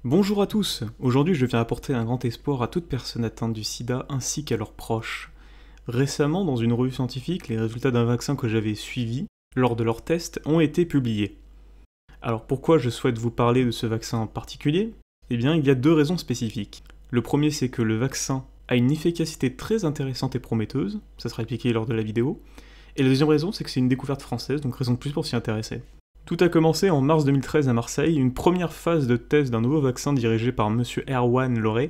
Bonjour à tous, aujourd'hui je viens apporter un grand espoir à toute personne atteinte du sida ainsi qu'à leurs proches. Récemment, dans une revue scientifique, les résultats d'un vaccin que j'avais suivi lors de leurs tests ont été publiés. Alors pourquoi je souhaite vous parler de ce vaccin en particulier? Eh bien, il y a deux raisons spécifiques. Le premier, c'est que le vaccin a une efficacité très intéressante et prometteuse, ça sera expliqué lors de la vidéo. Et la deuxième raison, c'est que c'est une découverte française, donc raison de plus pour s'y intéresser. Tout a commencé en mars 2013 à Marseille, une première phase de test d'un nouveau vaccin dirigé par M. Erwan Loré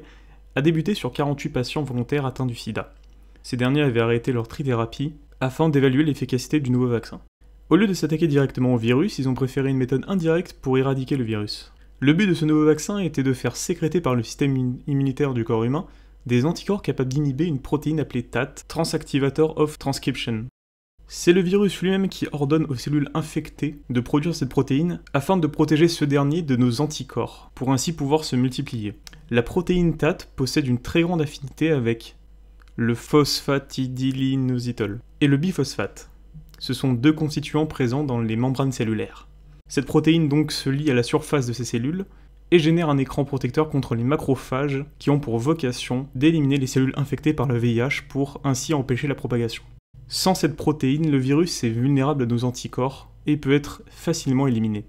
a débuté sur 48 patients volontaires atteints du sida. Ces derniers avaient arrêté leur trithérapie afin d'évaluer l'efficacité du nouveau vaccin. Au lieu de s'attaquer directement au virus, ils ont préféré une méthode indirecte pour éradiquer le virus. Le but de ce nouveau vaccin était de faire sécréter par le système immunitaire du corps humain des anticorps capables d'inhiber une protéine appelée TAT, Transactivator of Transcription. C'est le virus lui-même qui ordonne aux cellules infectées de produire cette protéine afin de protéger ceux derniers de nos anticorps, pour ainsi pouvoir se multiplier. La protéine TAT possède une très grande affinité avec le phosphatidylinositol et le biphosphate. Ce sont deux constituants présents dans les membranes cellulaires. Cette protéine donc se lie à la surface de ces cellules et génère un écran protecteur contre les macrophages qui ont pour vocation d'éliminer les cellules infectées par le VIH pour ainsi empêcher la propagation. Sans cette protéine, le virus est vulnérable à nos anticorps et peut être facilement éliminé.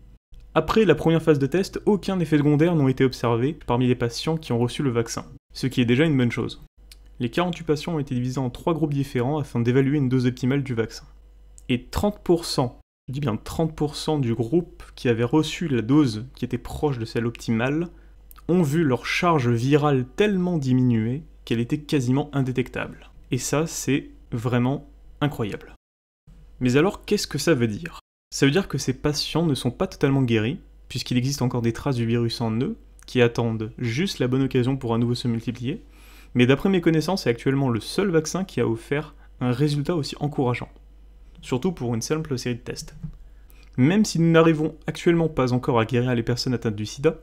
Après la première phase de test, aucun effet secondaire n'a été observé parmi les patients qui ont reçu le vaccin, ce qui est déjà une bonne chose. Les 48 patients ont été divisés en 3 groupes différents afin d'évaluer une dose optimale du vaccin. Et 30%, je dis bien 30% du groupe qui avait reçu la dose qui était proche de celle optimale, ont vu leur charge virale tellement diminuer qu'elle était quasiment indétectable. Et ça, c'est vraiment incroyable. Mais alors, qu'est-ce que ça veut dire? Ça veut dire que ces patients ne sont pas totalement guéris, puisqu'il existe encore des traces du virus en eux, qui attendent juste la bonne occasion pour à nouveau se multiplier, mais d'après mes connaissances, c'est actuellement le seul vaccin qui a offert un résultat aussi encourageant, surtout pour une simple série de tests. Même si nous n'arrivons actuellement pas encore à guérir les personnes atteintes du sida,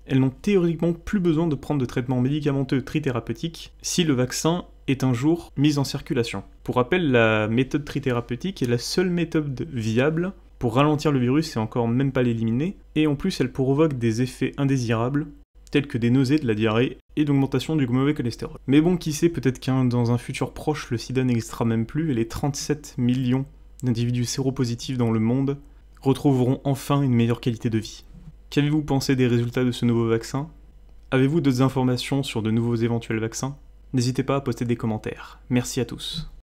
elles n'ont théoriquement plus besoin de prendre de traitements médicamenteux trithérapeutiques si le vaccin est un jour mis en circulation. Pour rappel, la méthode trithérapeutique est la seule méthode viable pour ralentir le virus et encore même pas l'éliminer, et en plus elle provoque des effets indésirables, tels que des nausées, de la diarrhée et d'augmentation du mauvais cholestérol. Mais bon, qui sait, peut-être dans un futur proche, le sida n'existera même plus et les 37 millions d'individus séropositifs dans le monde retrouveront enfin une meilleure qualité de vie. Qu'avez-vous pensé des résultats de ce nouveau vaccin? Avez-vous d'autres informations sur de nouveaux éventuels vaccins? N'hésitez pas à poster des commentaires. Merci à tous.